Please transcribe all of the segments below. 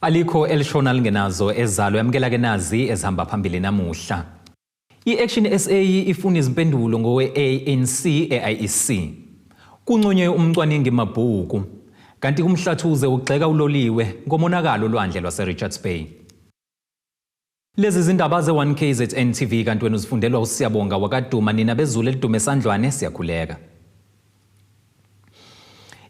Alikho elishona lingenazo ezalo yamkela ke nazi ezihamba phambili namuhla. I-Action SA ifuna izimpendulo ngowe-ANC e-IEC. Kunconywe umcwaningi mabhuku, kanti kumhlathuze ugxeka uloliwe ngomonakalo olwandle lwase-Richards Bay. Lezi zindaba ze-1KZN TV kanti wena uzifundelwa uSiyabonga wakaduma nina bezulu elidume esandlwane siyakhuleka.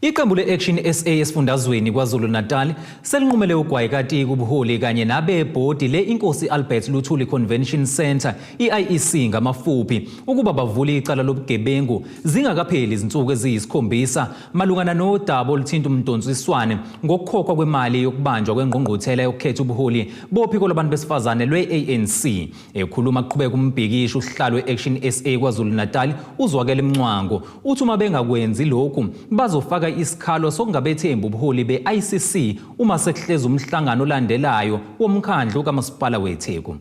Iqembu le-Action SA esifundazweni KwaZulu Natal selinqumele ugwayekati kubuholi kanye nabebhodi le-Inkosi Albert Luthuli Convention Center i-IEC ngamafuphi ukuba bavule icala lobugebengu zingakapheli izinsuku eziyisikhombisa malungana nodaba oluthinta umdonsiswane ngokukhokhwa kwemali yokubanjwa kwengqungquthela yokukhetha ubuholi bophiko labantu besifazane lwe-ANC. Ekhuluma kuqhubeka umbhikisho usihlalo we-Action SA KwaZulu Natal uzwakele Mncwango uthi uma bengakwenzi lokhu bazofaka isikhalo sokungabethembu ubuholi be-ICC uma sekuhleza umhlangano olandelayo womkhandlu kamasipala weTheku.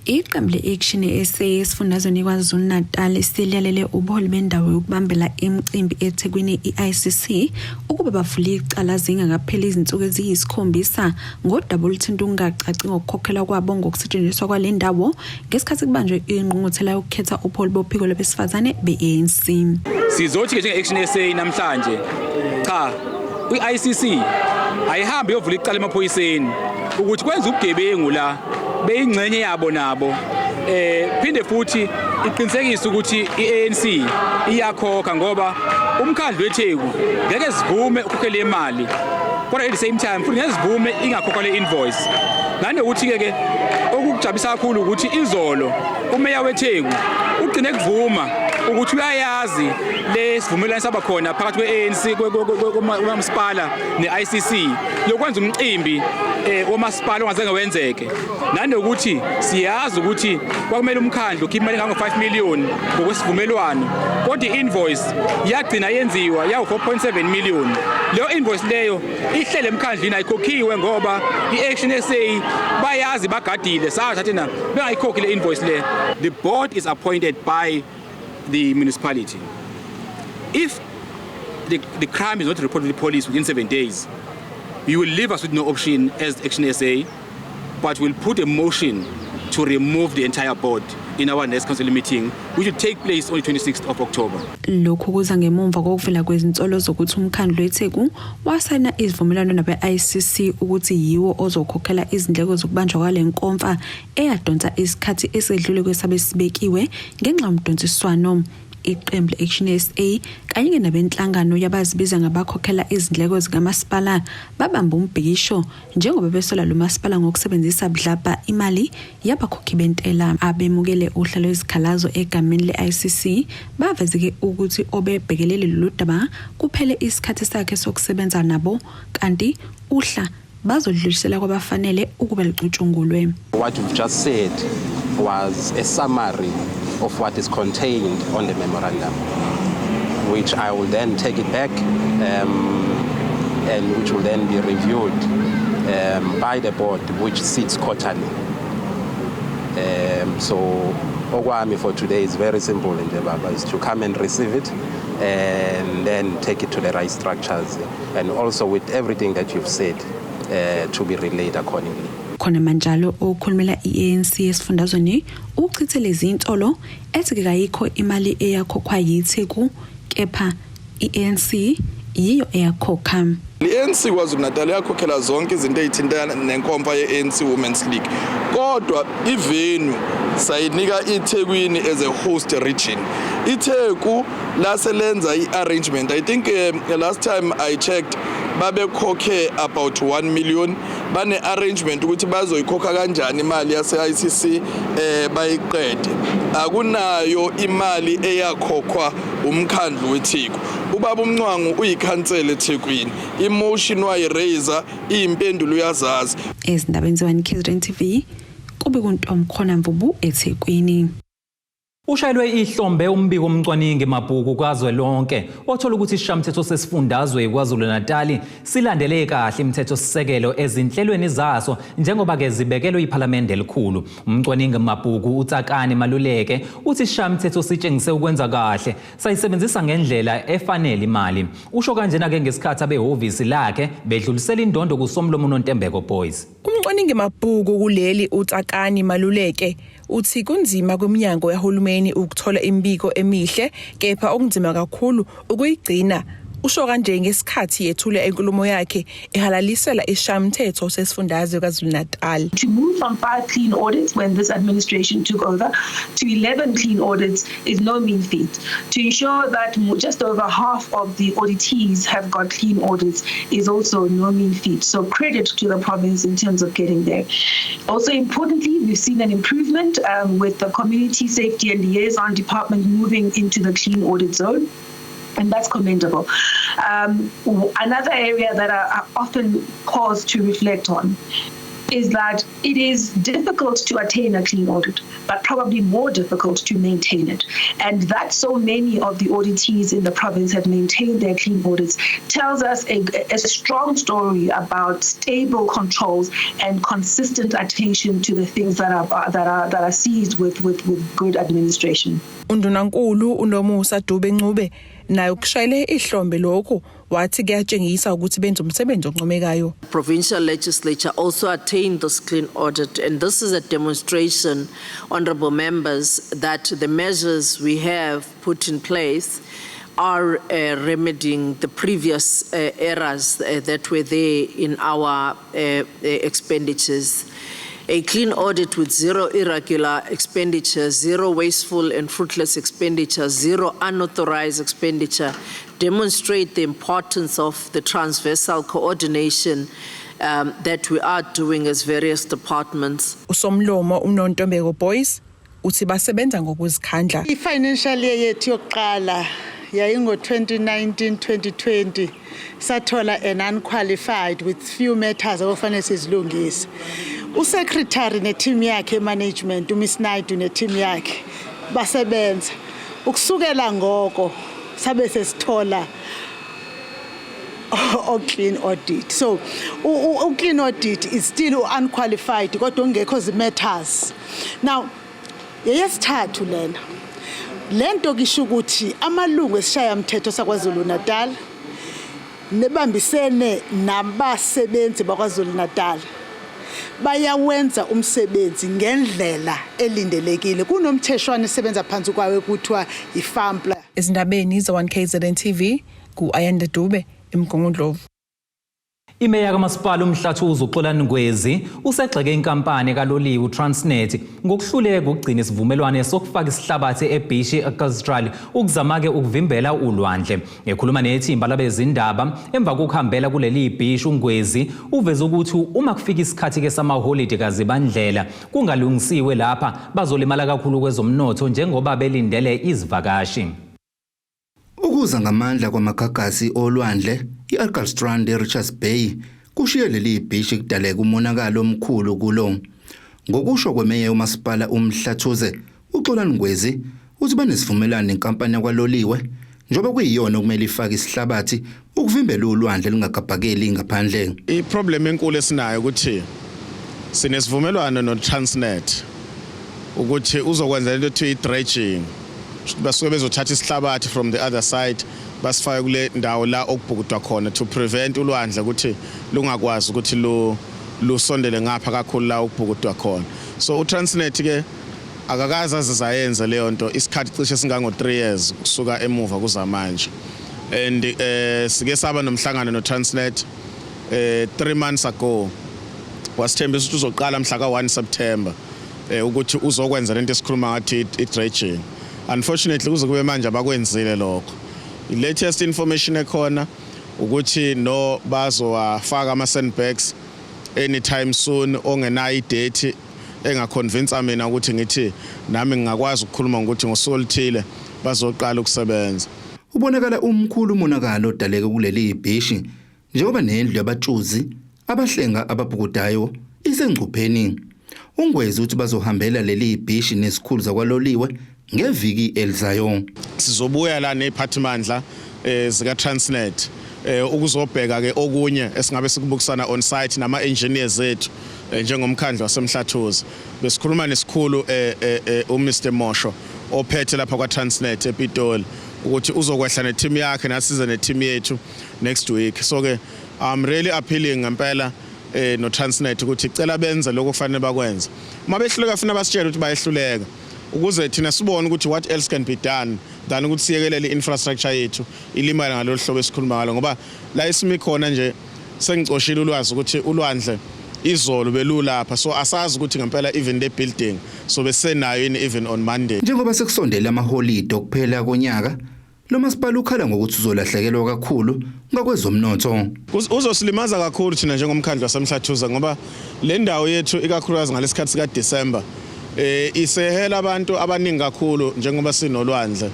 Iqembu le-Action SA esifundazweni KwaZulu Natal silalele ubuholi bendawo yokubambela imicimbi eThekwini i-ICC ukuba bavule icala zingakapheli izinsuku eziyisikhombisa ngodaba oluthinta ukungacaci ngokukhokhela kwabo ngokusetshenziswa kwale ndawo ngesikhathi kubanjwe ingqungquthela yokukhetha ubuholi bophiko labesifazane be-ANC. Sizothi ke njenge-Action SA namhlanje cha kwi-ICC ayihambe yovula icala emaphoyiseni ukuthi kwenza ubugebengu la beyingcenye yabo nabo phinde futhi iqinisekise ukuthi i-ANC iyakhokha ngoba umkhandlu weTheku ngeke sivume ukukhokhela imali kodwa at the same time futhi ngeke sivume ingakhokha le invoice. Nanokuthi ke okujabulisa kakhulu ukuthi izolo umeya weTheku ugcine kuvuma ukuthi uyayazi le sivumelwano saba khona phakathi kwe-ANC kwamasipala ne-ICC yokwenza umcimbi womasipala ongazange wenzeke. Nanokuthi siyazi ukuthi kwakumele umkhandlu ukhiphe imali engango-5 million ngokwesivumelwano kodwa i-invoice yagcina yenziwa yawu-4.7 million. Leyo invoice leyo ihlele emkhandlini ayikhokhiwe ngoba i-Action SA bayazi bagadile sathi thina bengayikhokhi le invoice le. The board is appointed by the municipality. If the crime is not reported to the police within 7 days, you will leave us with no option as Action SA, but we'll put a motion to remove the entire board in our next council meeting, which will take place on the 26th of October. Lokhu kuza ngemumva kokuvela kwezinsolo zokuthi umkhandlu weTheku wasayina izivumelwano nabe-ICC ukuthi yiwo ozokhokhela izindleko zokubanjwa kwale nkomfa eyadonsa isikhathi esedlule kwesabe sibekiwe ngenxa yomdonsiswano. Iqembu le-Action SA kanye nabenhlangano yabazibiza ngabakhokhela izindleko zikamasipala babamba umbhikisho njengoba besola lo masipala ngokusebenzisa budlabha imali yabakhokhi bentela. Abemukele uhlelo lwezikhalazo egameni le-ICC bavezeke ukuthi obebhekelele lolu daba kuphele isikhathi sakhe sokusebenza nabo kanti uhla bazodlulisela kwabafanele ukuba lucutshungulwe. What you've just said was a summary of what is contained on the memorandum, which I will then take it back and which will then be reviewed by the board, which sits quarterly. So Okwami for today is very simple, Baba, is to come and receive it and then take it to the right structures, and also with everything that you've said to be relayed accordingly. Khona manjalo okhulumela i-ANC esifundazweni uchithele izintolo ethi kayikho imali eyakhokhwa yiTheku kepha i-ANC yiyo eyakhokha. I-ANC KwaZulu Natal yakhokhela zonke izinto ezithintana nenkomfa ye-ANC Women's League. Kodwa ivenue sayinika iThekwini as a host region. iTheku laselenza i-arrangement. I think last time I checked babekhokhe about 1 million. Bane arrangement ukuthi bazoyikhokha kanjani imali yase-ICC bayiqede. Akunayo imali eyakhokhwa umkhandlu weTheku. Ubaba uMncwangu uyikhansela eThekwini. Emotion wayiraise impendulo uyazazi. Ezindabeni ze-1KZN TV kube kuntomkhona mvubu eThekwini. Ushayelwe ihlombe umbiko omcwaningi mabhuku kazwelonke othola ukuthi isishayamathetho sesifundazwe KwaZulu-Natal silandele kahle imithetho-sisekelo ezinhlelweni zaso njengoba ke zibekelwe iPhalamende elikhulu. Umcwaningi mabhuku uTsakani Maluleke uthi isishayamathetho sitshengise ukwenza kahle sayisebenzisa ngendlela efanele imali. Usho kanjena ke ngesikhathi abehhovisi lakhe bedlulisela indondo kuSomlomo uNontembeko Boys. Umcwaningi mabhuku kuleli uTsakani Maluleke uthi kunzima kwemnyango yahulumeni ukuthola imbiko emihle kepha okunzima kakhulu ukuyigcina. Usho kanje ngesikhathi yethula enkulumo yakhe ehalalisela isishayamathetho sesifundazwe KwaZulu-Natal. To move from 5 clean audits when this administration took over to 11 clean audits is no mean feat. To ensure that just over half of the auditees have got clean audits is also no mean feat. So credit to the province in terms of getting there. Also importantly, we've seen an improvement with the Community Safety and Liaison Department moving into the clean audit zone. And that's commendable. Another area that I often pause to reflect on is that it is difficult to attain a clean audit, but probably more difficult to maintain it. And that so many of the auditees in the province have maintained their clean audits tells us a strong story about stable controls and consistent attention to the things that are seized with good administration. Undunankulu uNomusa Dube nayo kushayele ihlombe lokho wathi kuyatshengisa ukuthi benza umsebenzi oncomekayo. Provincial legislature also attained this clean audit, and this is a demonstration, honorable members, that the measures we have put in place are remedying the previous errors that were there in our expenditures. A clean audit with zero irregular expenditures, zero wasteful and fruitless expenditure, zero unauthorized expenditure demonstrate the importance of the transversal coordination that we are doing as various departments. Usomlomo uNontembeko Boys uthi basebenza ngokuzikhandla. I-financial year yethu yokuqala yayingo 2019-2020 sathola an unqualified with few matters okufanele sizilungise. Secretary ne-team yakhe management uMiss Naidu ne-team yakhe basebenza ukusukela ngoko sabe sesithola clean audit. So clean audit is still unqualified kodwa ungekho matters. Now yesithathu lena lento kisho ukuthi amalungu esishayamthetho saKwaZulu-Natal nebambisene nabasebenzi bakwaZulu-Natal bayawenza umsebenzi ngendlela elindelekile kunomtheshwana esebenza phansi kwawe kuthiwa iFampla. Izindabeni za1KZNTV ku-Ayanda Dube eMgungundlovu. Imeya kamasipala uMhlathuze uXolani Ngwezi usegxeke inkampani kaloliwe uTransnet ngokuhluleka ukugcina isivumelwano sokufaka isihlabathi eBhishi eCastral ukuzama ke ukuvimbela ulwandle. Ekhuluma nethimba labezindaba emva kokuhambela kuleli iBhishi uNgwezi uveze ukuthi uma kufika isikhathi ke samaholiday kazibandlela kungalungisiwe lapha bazolimala kakhulu kwezomnotho njengoba belindele izivakashi. Ukuza ngamandla kwamagagasi olwandle iAlkstrand eRichards Bay kushiye leli iBhishi kudaleka umonakalo omkhulu kulo. Ngokusho kwemeya umasipala uMhlathuze uXolani Ngwezi uthi banesivumelano nenkampani yakwaloliwe njengoba kuyiyona okumele ifake isihlabathi ukuvimbela ulwandle lingagabhakeli ngaphandle. Iproblem enkulu esinayo ukuthi sinesivumelwano noTransnet ukuthi uzokwenza into ethi dredging. Basuke bezothatha isihlabathi from the other side basifake kule ndawo la okubhukudwa khona to prevent ulwandle ukuthi lungakwazi ukuthi lusondele ngapha kakhulu la okubhukudwa khona. So uTransnet ke akakaza azayenza leyo nto isikhathi cishe singango 3 years kusuka emuva kuzamanje. And sike saba nomhlangano noTransnet 3 months ago wasithembisa ukuthi uzoqala mhla ka1 September ukuthi uzokwenza lento esikhuluma ngathi i-dredging. Unfortunately kuze kube manje abakwenzile lokho. I-latest information ekhona ukuthi no bazowafaka ama-sandbags anytime soon ongenayo idate engaconvince mina ukuthi ngithi nami ngingakwazi ukukhuluma ukuthi ngosuku oluthile bazoqala ukusebenza. Ubonakala umkhulu umonakalo odaleka kuleli iBhishi njengoba nendlu yabatshuzi abahlenga ababhukudayo isengcupheni. Ungwezi uthi bazohambela leli iBhishi nesikhulu zakwaloliwe ngeviki elizayo. Sizobuya la nephathimandla zika Transnet ukuzobheka ke okunye esingabe sikubukisana on site nama engineers ethu njengomkhandlu wasemhlathuzi. Besikhuluma nesikhulu uMr Mosho ophethe lapha kwa Transnet ePitoli ukuthi uzokwehla neteam yakhe nasize neteam yethu next week. So ke I'm really appealing ngempela no Transnet ukuthi icela benze lokho kufanele bakwenze. Uma behluleka afuna basitshela ukuthi bayehluleka ukuze thina sibone ukuthi what else can be done than ukuthi siyekelele infrastructure yethu ilimala ngalolu hlobo esikhuluma ngalo ngoba la isimi khona nje sengicoshile ulwazi ukuthi ulwandle izolo belulapha so asazi ukuthi ngempela even the building so besenayo even on Monday. Njengoba sekusondela amaholide okuphela konyaka lo masipala ukhala ngokuthi uzolahlekelwa kakhulu ngakwezomnotho. Uzosilimaza kakhulu thina njengomkhandlu wasemhlathuza ngoba le ndawo yethu ikakhulukazi ngalesikhathi sika December isehela abantu abaningi kakhulu njengoba sinolwandle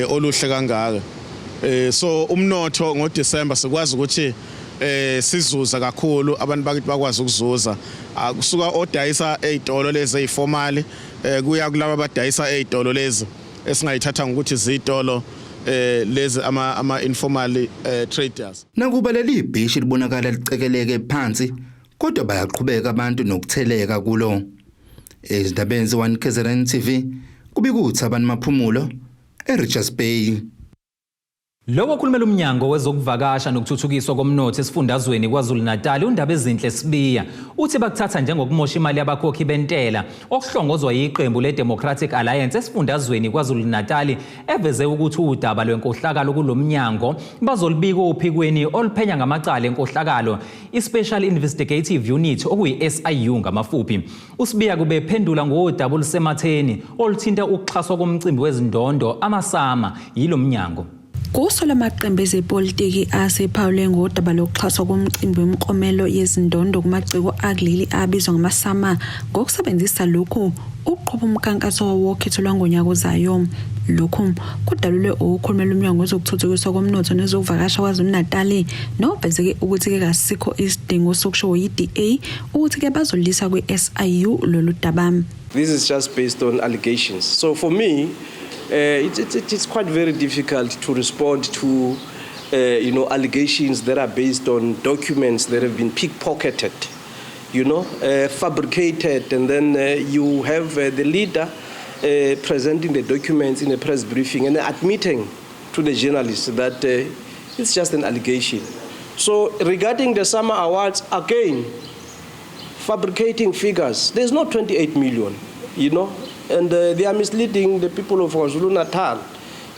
oluhle kangaka. So umnotho ngo December sikwazi ukuthi sizuza kakhulu abantu bakithi bakwazi ukuzuza kusuka odayisa ezitolo lezi eziformali kuya kulabo abadayisa ezitolo lezi esingayithatha ngokuthi izitolo lezi ama informal traders. Nakuba leli ibhishi libonakala licekeleke phansi kodwa bayaqhubeka abantu nokutheleka kulo. Ezindabeni ze-1KZN TV kubikuthi abantu maphumulo eRichards Bay. Lo okhulumela umnyango wezokuvakasha nokuthuthukiswa komnotho esifundazweni KwaZulu-Natal uNdaba Ezinhle Sibiya uthi bakuthatha njengokumosha imali yabakhokhi bentela okuhlongozwa yiqembu leDemocratic Alliance esifundazweni KwaZulu-Natal eveze ukuthi udaba lwenkohlakalo kulomnyango bazolibika ophikweni oluphenya ngamacala enkohlakalo iSpecial Investigative Unit okuyi-SIU ngamafuphi. uSibiya kubephendula ngodaba olusematheni oluthinta ukuxhaswa komcimbi wezindondo amasama yilo mnyango. Kusola amaqembu ezepolitiki asephawule ngodaba lokuxhaswa komcimbi wemiklomelo yezindondo kumaciko akuleli abizwa ngamasama ngokusebenzisa lokhu uqhubha umkankaso wokhetho lwangonyaka ozayo. Lokhu kudalulwe ukukhulumela umnyango wezokuthuthukiswa komnotho nezokuvakasha KwaZulu-Natal novezeke ukuthi ke kasikho isidingo sokusho yiDA ukuthi ke bazolisa kwe-SIU lolu daba. This is just based on allegations. So for me it's quite very difficult to respond to allegations that are based on documents that have been pickpocketed, fabricated, and then you have the leader presenting the documents in a press briefing and admitting to the journalists that it's just an allegation. So regarding the summer awards, again, fabricating figures, there's not 28 million, and they are misleading the people of KwaZulu-Natal.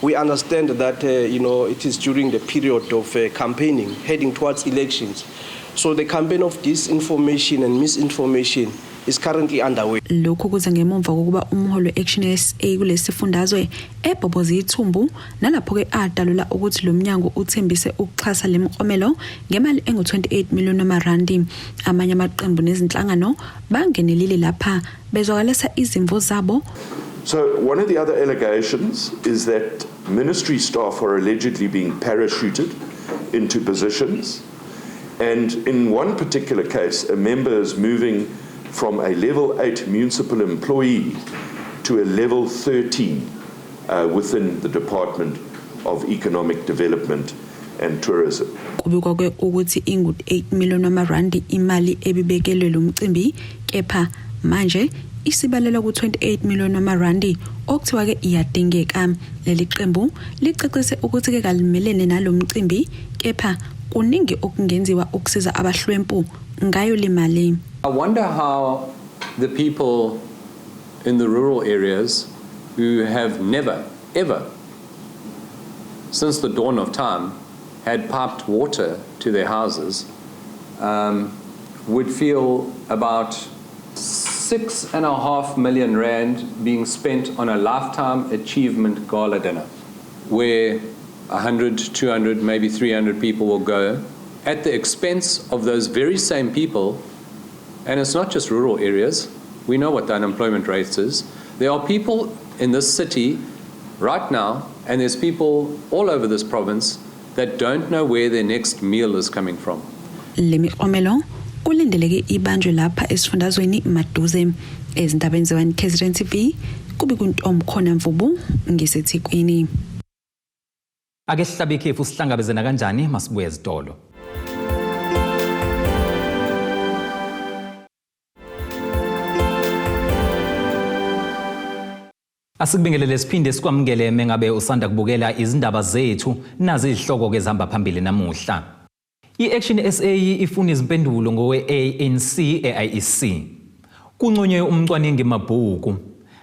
We understand that it is during the period of campaigning, heading towards elections. So the campaign of disinformation and misinformation is currently underway. Lokho kuza ngemumva kokuba umholo Action SA kulesifundazwe ebhoboza ithumbu nalapho ke adalula ukuthi lo mnyango uthembise ukuxhasa lemklomelo ngemali engu28 million rand. Amanye amaqembu nezinhlangano bangenelile lapha bezwakalesa izimvo zabo. So one of the other allegations is that ministry staff are allegedly being parachuted into positions, and in one particular case a member is moving from a level 8 municipal employee to a level 13 within the Department of Economic Development and Tourism. Kubikwa ke ukuthi ingu8 million rand imali ebibekelwe lo mcimbi kepha manje isibalela ku28 million rand okuthiwa ke iyadingeka. Leli qembu licecise ukuthi ke kalimelene nalo mcimbi kepha kuningi okungenziwa ukusiza abahlwempu ngayo le mali. I wonder how the people in the rural areas who have never, ever, since the dawn of time, had piped water to their houses, would feel about 6.5 million rand being spent on a lifetime achievement gala dinner, where 100, 200, maybe 300 people will go at the expense of those very same people. And it's not just rural areas. We know what the unemployment rate is. There are people in this city right now, and there's people all over this province that don't know where their next meal is coming from. Lemiklomelo kulindeleke ibanjwe lapha esifundazweni maduze. Ezindabeni ze-1KZN TV kube kuntomkhona Mvubu ngiseThekwini. Ake sihlabe ikhefu sihlangabezana kanjani masibuye ezitolo. Asikubingelele siphinde sikwamukele mengabe usanda kubukela izindaba zethu nazi izihloko ke zihamba phambili namuhla. I-Action SA ifuna izimpendulo ngowe-ANC e-IEC. Kunconywe umcwaningi mabhuku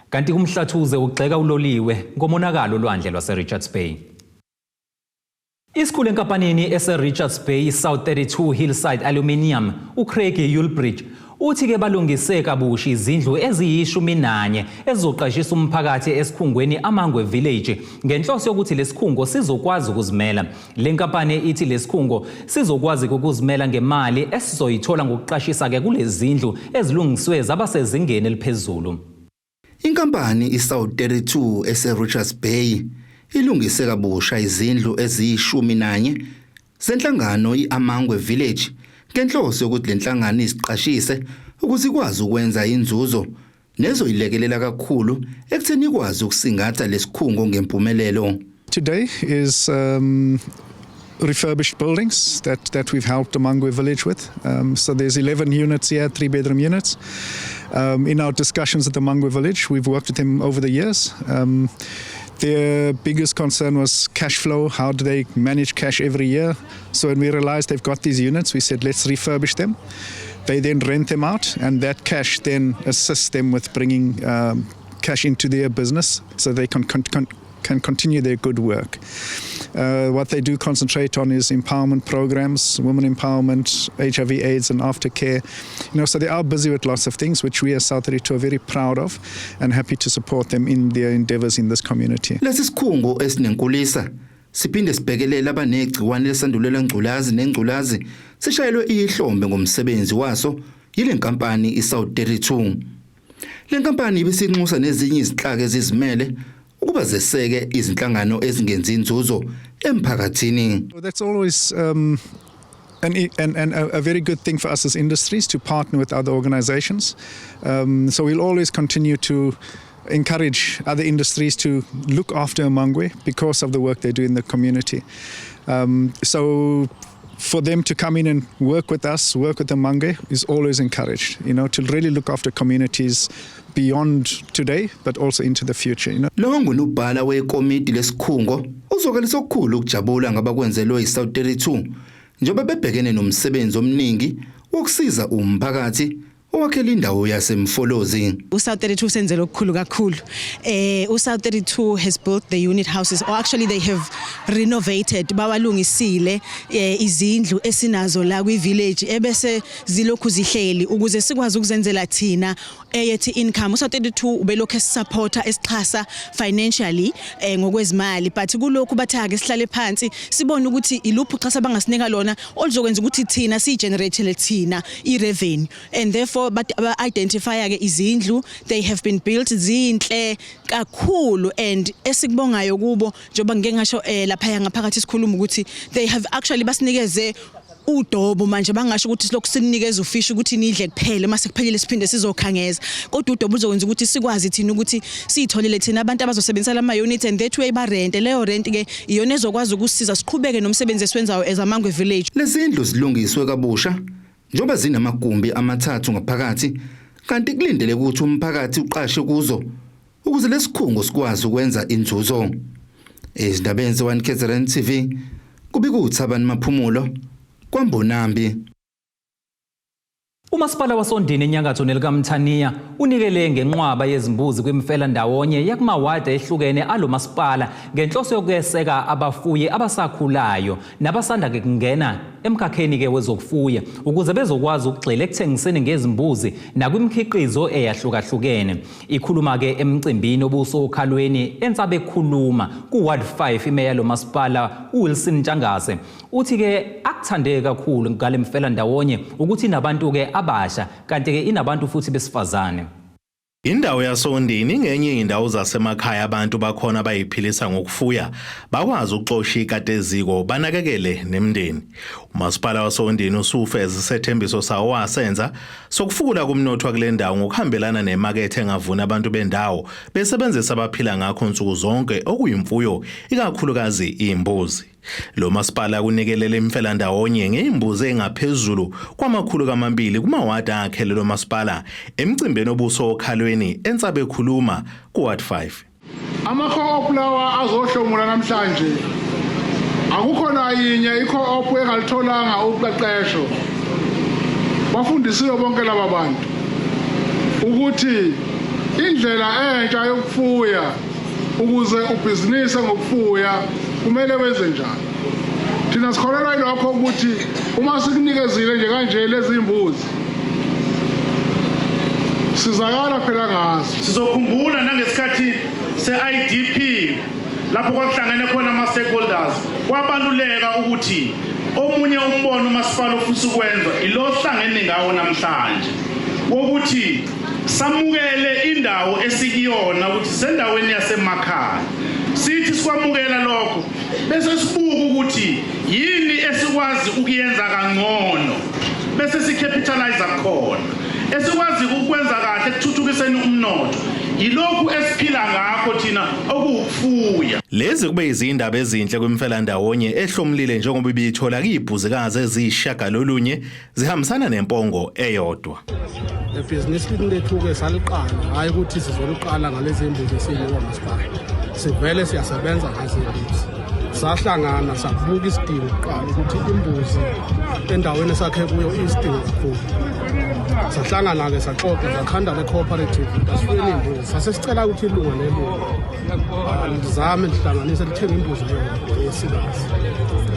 kanti kumhlathuze ugxeka uloliwe ngomonakalo olwandle lwase-Richards Bay. Isikhulu enkampanini ese-Richards Bay South 32 Hillside Aluminium uCraig Ulbridge uthi ke balungise kabusha izindlu eziyi-11 ezizoqashisa umphakathi esikhungweni Amangwe Village ngenhloso yokuthi lesikhungo sizokwazi ukuzimela. Le nkampani ithi lesikhungo sizokwazi ukuzimela ngemali esizoyithola ngokuqashisa ke kulezi zindlu ezilungiswe zabasezingeni eliphezulu. Inkampani iSouth 32 ese-Richards Bay ilungise kabusha izindlu eziyi-11 senhlangano iAmangwe Village ngenhloso yokuthi lenhlangano isiqashise ukuthi ikwazi ukwenza inzuzo nezoyilekelela kakhulu ekutheni ikwazi ukusingatha lesikhungo ngempumelelo. Today is refurbished buildings that we've helped Amangwe Village with. So there's 11 units here, 3-bedroom units. In our discussions at the Amangwe Village, we've worked with them over the years. Their biggest concern was cash flow. How do they manage cash every year? So when we realized they've got these units, we said, let's refurbish them. They then rent them out, and that cash then assists them with bringing cash into their business so they can continue their good work. What they do concentrate on is empowerment programs, women empowerment, HIV/AIDS and aftercare. So they are busy with lots of things which we as South 32 are very proud of and happy to support them in their endeavors in this community. Lesi sikhungo esinenkulisa siphinde sibhekelela abanegciwane lesandulela ngculazi nengculazi sishayelwe ihlombe ngomsebenzi waso yile nkampani iSouth 32. Le nkampani ibisinxusa nezinye izinhlaka ezizimele ukuba zeseke izinhlangano ezingenzi inzuzo emphakathini. That's always a very good thing for us as industries to partner with other organizations. So we'll always continue to encourage other industries to look after Amangwe because of the work they do in the community. So for them to come in and work with us, work with Amangwe is always encouraged, to really look after communities beyond today but also into the future. Lo ngunobhala wekomiti lesikhungo uzokalisa okukhulu ukujabula ngabakwenzelwe iSouth 32 njengoba bebhekene nomsebenzi omningi wokusiza umphakathi owakhela indawo yasemfolozi. uSouth 32 senzele okukhulu kakhulu. uSouth 32 has built the unit houses, or actually they have renovated, bawalungisile izindlu esinazo la kwi-village ebese zilokhu zihleli ukuze sikwazi ukuzenzela thina eyethi income. uSouth 32 ubelokhu esupporta esixhasa financially ngokwezimali, but kulokhu bathake sihlale phansi sibone ukuthi iluphi uxhasa bangasinika lona oluzokwenza ukuthi thina sigenerate thina irevenue, and therefore but identify ke izindlu they have been built zinhle kakhulu, and esikubongayo kubo njoba ngeke ngasho lapha ngaphakathi sikhuluma ukuthi they have actually basinikeze udobo manje bangasho ukuthi silokhu sinikeza ufish ukuthi nidle kuphela mase kuphelile siphinde sizokhangeza, kodwa udobo uzokwenza ukuthi sikwazi thina ukuthi sitholele thina abantu abazosebenzisa lama units, and that way ba rent leyo rent ke iyona ezokwazi ukusiza siqhubeke nomsebenzi esiwenzayo as Amangwe Village. Lezindlu zilungiswe kabusha njoba zinamagumbi amathathu ngaphakathi kanti kulindele ukuthi umphakathi uqashe kuzo ukuze lesikhungo sikwazi ukwenza inzuzo. Ezindabeni ze-1KZN TV kubika uThabani Maphumulo kwaMbonambi. Umasipala wasondini enyakatho nelikaMthaniya unikele ngenqwaba yezimbuzi kwimfela ndawonye yakumawadi ehlukene alo masipala ngenhloso yokweseka abafuyi abasakhulayo nabasanda ke kungena emkhakheni ke wezokufuya ukuze bezokwazi ukugxila ekuthengiseni ngezimbuzi nakwimikhiqizo eyahlukahlukene. Ikhuluma ke emcimbini obuso okhalweni ensabe ekhuluma ku-Ward 5 imeya lo masipala uWilson Ntshangase uthi ke akuthandeke kakhulu ngale mfela ndawonye ukuthi nabantu ke abasha kanti ke inabantu futhi besifazane. Indawo yaSondini ngenye indawo zasemakhaya abantu bakhona bayiphilisa ngokufuya bakwazi ukuxosha ikateziko banakekele nemndeni. Umasipala waSondini usufeza isethembiso sawo wasenza sokufukula kumnotho kule ndawo ngokuhambelana nemakethe engavuna abantu bendawo besebenzisa abaphila ngakho insuku zonke okuyimfuyo ikakhulukazi imbuzi. Lo masipala kunikelele imfelandawonye ngeimbuzi engaphezulu kwama200 kumawadi akhe lo masipala emcimbeni obuso okhalweni eNc.Umbiko kuward 5. Ama-co-op lawa azohlomula namhlanje akukhona yinye i-co-op engalitholanga uqeqesho. Bafundisiwe bonke laba bantu ukuthi indlela entsha yokufuya ukuze ubhizinisi ngokufuya kumele wenze njani. Thina sikholelwa lokho ukuthi uma sikunikezile nje kanje lezi imbuzi sizakala phela ngazo. Sizokhumbula nangesikhathi se-IDP lapho kwakuhlangene khona ama-stakeholders kwabaluleka ukuthi omunye umbono umasipala ofisa ukwenza ilo hlangene ngawo namhlanje wokuthi samukele indawo esikuyona ukuthi sendaweni yasemakhaya. Sithi sikwamukela lokho bese sibuka ukuthi yini esikwazi ukuyenza kangcono bese sicapitalize khona esikwazi ukwenza kahle ekuthuthukiseni umnotho yilokhu esiphila ngakho thina okufuya. Lezi kube izindaba ezinhle kwimfelandawonye ehlomlile njengoba ibithola kuyibhuzikazi ezishagalolunye zihambisana nempongo eyodwa. Ibhizinisi lethu ke saliqala hayi ukuthi sizoliqala ngalezi imbuzi esiyiwa masipala. Sivele siyasebenza ngazo imbuzi. Sahlangana sabuka isidingo kuqala ukuthi imbuzi endaweni sakhe kuyo isidingo kakhulu. Sahlangana ke saxoxa sakhanda le cooperative asifuyeni imbuzi. Sasesicela ukuthi ilunga lelo lizame lihlanganise lithenga imbuzi yesikazi.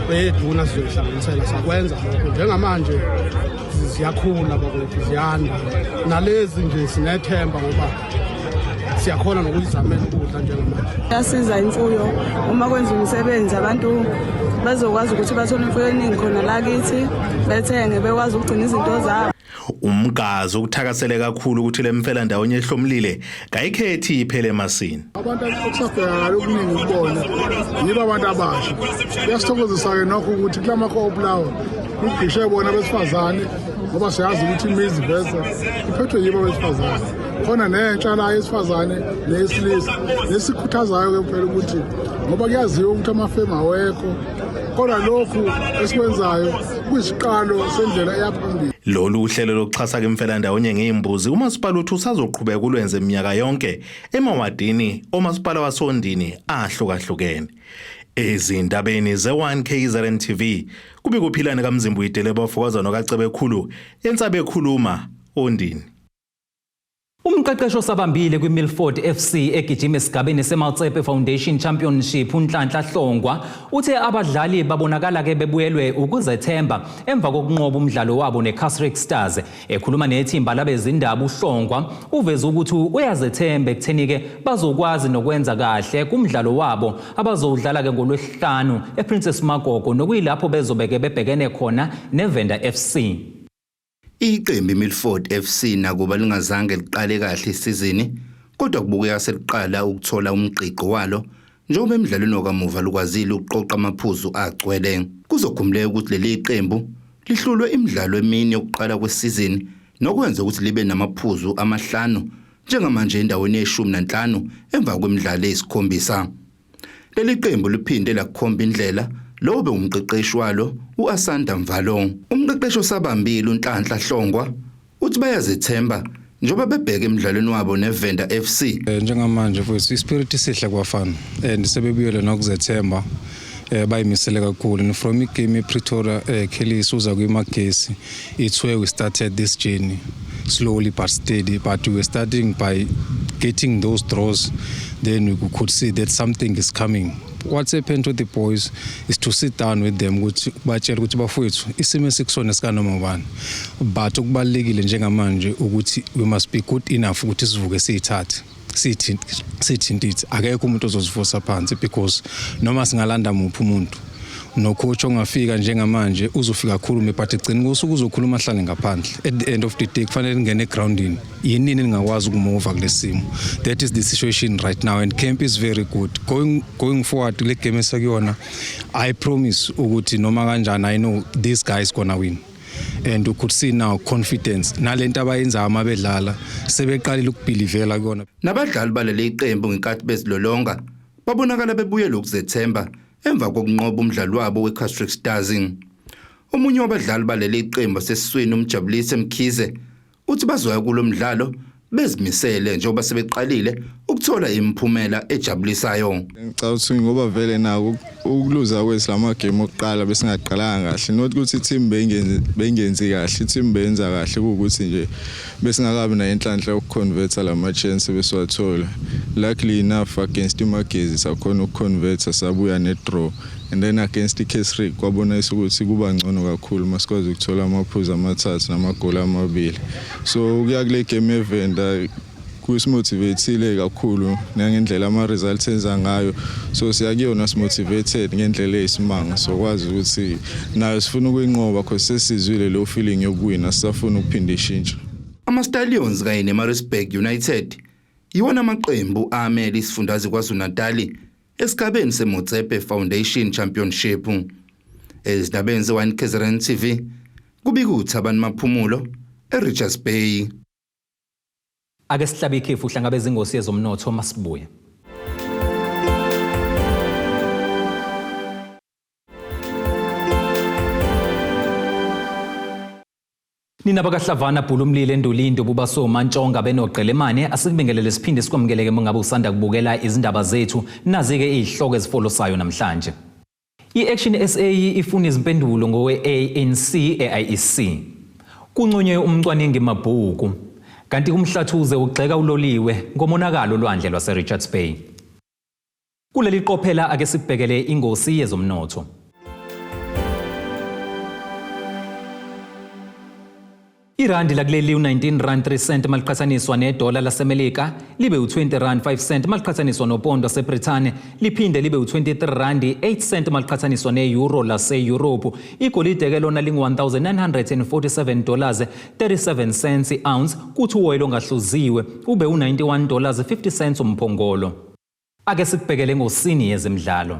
Beduna sizohlanganisela sakwenza lokho njengamanje siyakhula bakwethu ziyanda nalezi nje sinethemba ngoba siyakhona nokuzamela ukudla njengamanje. Yasiza imfuyo uma kwenza umsebenzi abantu bazokwazi ukuthi bathole imfuyo eningi khona la kithi bethenge bekwazi ukugcina izinto zabo. Umgazi ukuthakasele kakhulu ukuthi lemfelandawonye ehlomlile kayikhethi iphele emasini. Abantu okusabheka lokuningi ukubona yiba abantu abasha. Kuyasithokozisa ke nokho ukuthi kulama co-op lawo kugcishe bona besifazane ngoba siyazi ukuthi imizi vese iphethwe yiba besifazane. Khona nentsha la yesifazane neyesilisa lesikhuthazayo ke phela ukuthi ngoba kuyaziwa ukuthi amafema awekho kodwa lokhu esikwenzayo kuyisiqalo sendlela eyaphambili. Lolu uhlelo lokuxhasa kwimfelandawonye ngeimbuzi umasipala uthi usazoqhubeka kulwenza iminyaka yonke emawadini omasipala waSondini ahlukahlukene. Ezindabeni ze1KZNTV kube kuphilana kaMzimbu ideleba fokaza noKacebe ekhulu eNc.Umbiko Ondini. Umqeqesho sabambile kwiMilford FC egijima esigabeni seMaltsepe Foundation Championship uNhlanhla Hlongwa uthe abadlali babonakala ke bebuyelwe ukuzethemba emva kokunqoba umdlalo wabo neCasrick Stars. Ekhuluma nethimba labezindaba uHlongwa uveza ukuthi uyazethemba ekutheni ke bazokwazi nokwenza kahle kumdlalo wabo abazowudlala ke ngoLwesihlanu ePrincess Magogo nokuyilapho bezobeke bebhekene khona neVenda FC. Iqembu Milford FC nakuba lingazange liqale kahle isizini kodwa kubukeka seliqala ukuthola umqiqo walo njengoba emidlalweni okamuva lukwazile ukuqoqa amaphuzu agcwele. Kuzokhumuleka ukuthi leli qembu lihlulwe imidlalo emini yokuqala kwesizini nokwenza ukuthi libe namaphuzu amahlanu njengamanje endaweni ye15 emva kwemidlalo eyisikhombisa. Leli qembu liphinde lakhomba indlela lobe umqeqeshi walo uAsanda Mvalo. Umqeqeshi osabambile uNhlanhla Hlongwa uthi bayazethemba njengoba bebheka emidlalweni wabo neVenda FC. Njengamanje mfowethu ispirit isihle kwafana and sebebuyele nokuzethemba bayimisele kakhulu and from igame ePretoria Kelly isuza kwiMagesi. It's where we started this journey slowly but steady, but we were starting by getting those draws, then we could see that something is coming. What's happened to the boys is to sit down with them ukuthi batshela ukuthi bafowethu isimo esikusona sikanoma ubani, but ukubalekile njengamanje ukuthi we must be good enough ukuthi sivuke siyithathe sithintithi akekho umuntu ozosifosa phansi because noma singalanda muphi umuntu nocoach ongafika njengamanje uzofika khulume but egcina kusuku uzokhuluma hlale ngaphandle. At the end of the day kufanele ngene groundini yini ningakwazi ukumove kulesimo. That is the situation right now and camp is very good. Going forward le game esakuyona, I promise ukuthi noma kanjani I know these guys gonna win. And you could see now confidence nalento abayenza amabedlala sebeqalile ukubelivela kuyona. Nabadlali baleli iqembu ngenkathi bezilolonga babonakala bebuyela ukuzethemba emva kokunqoba umdlalo wabo weCastric Stars. Omunye wabadlali baleli iqembu sesiswini umjabulise Mkhize uthi bazoya kulo mdlalo bezimisele njengoba sebeqalile ukuthola imphumela ejabulisayo. Ngicabanga ukuthi ngoba vele nako ukuluza kwesilama game oqala besingaqalanga kahle not ukuthi team bengenzi kahle, team benza kahle ukuthi nje besingakabi na inhlanhla ukuconverta lama chance beswathola. Luckily enough against iMagezi sakhona ukuconverta sabuya ne draw. And then against iCastric kwabona ukuthi kuba ngcono kakhulu masikwazi ukuthola amaphuzu amathathu namagoli amabili. So kuya kule game event kusimotivateile kakhulu ngendlela ama results enza ngayo. So siyakuyona simotivated ngendlela eyisimanga. So kwazi ukuthi nayo sifuna ukuyinqoba because sesizwile lo feeling yokuwina sisafuna ukuphinda ishintshe. Ama Stallions kanye neMaritzburg United yiwona amaqembu amele isifundazwe kwaZulu-Natal esigabeni seMotsepe Foundation Championship. Ezindabeni ze-1KZN TV kubika uThabani Maphumulo eRichards Bay. Ake sihlabe ikhefu uhlangabeza ingosi yezomnotho masibuye. Nina bakaHlavana Bhulumlile Ndulindo bubaso Mantshonga benoqelemane asikubingelele siphinde sikwamukeleke mangabe usanda kubukela izindaba zethu nazi ke izihloko ezifolosayo namhlanje. I-Action SA ifuna izimpendulo ngowe-ANC e-IEC. Kunconywe umcwaningi mabhuku kanti kumhlathuze ugxeka uloliwe ngomonakalo olwandle lwaseRichards Bay. Kuleli qophela ake sibhekele ingosi yezomnotho. Irandi lakuleli u-19.03 maliqhathaniswa nedola laseMelika libe u-20.05 maliqhathaniswa nopondo waseBrithani liphinde libe u-23.08 maliqhathaniswa ne-euro lase-Europe. Igolide ke lona lingu-$1,947.37 i-ounce kuthi uwoyela ongahluziwe ube u-$91.50 umphongolo. Ake sikubhekele ngosini yezemidlalo.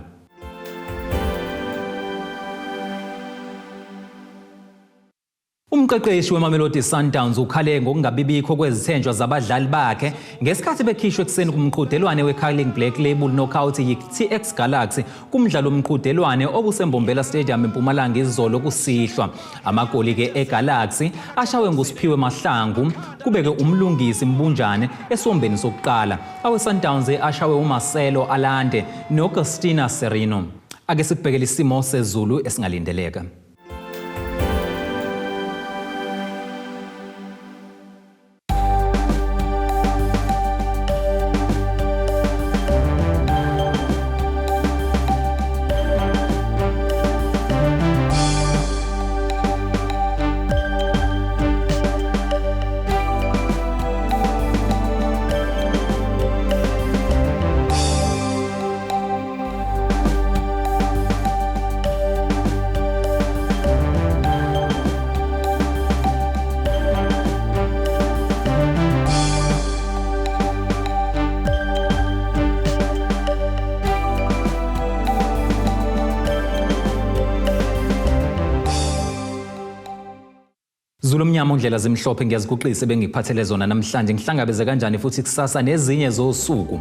Umqeqeshi weMamelodi Sundowns ukhale ngokungabibikho kwezithenjwa zabadlali bakhe ngesikhathi bekhishwe ekseni kumqhudelwane we-Curling Black Label Knockout yi-TX Galaxy kumdlalo omqhudelwane obusembombela stadium eMpumalanga izolo kusihlwa. Amagoli ke eGalaxy ashawe nguSiphiwe Mahlangu kubeke umlungisi Mbunjane esombeni sokuqala. Awe-Sundowns ashawe uMarcelo Alande noAugustina Serino. Ake sibhekele isimo sezulu esingalindeleka. Zulumnyama undlela zimhlophe ngiyaziguqisa bengikuphathele zona namhlanje ngihlangabeze kanjani futhi kusasa nezinye zosuku.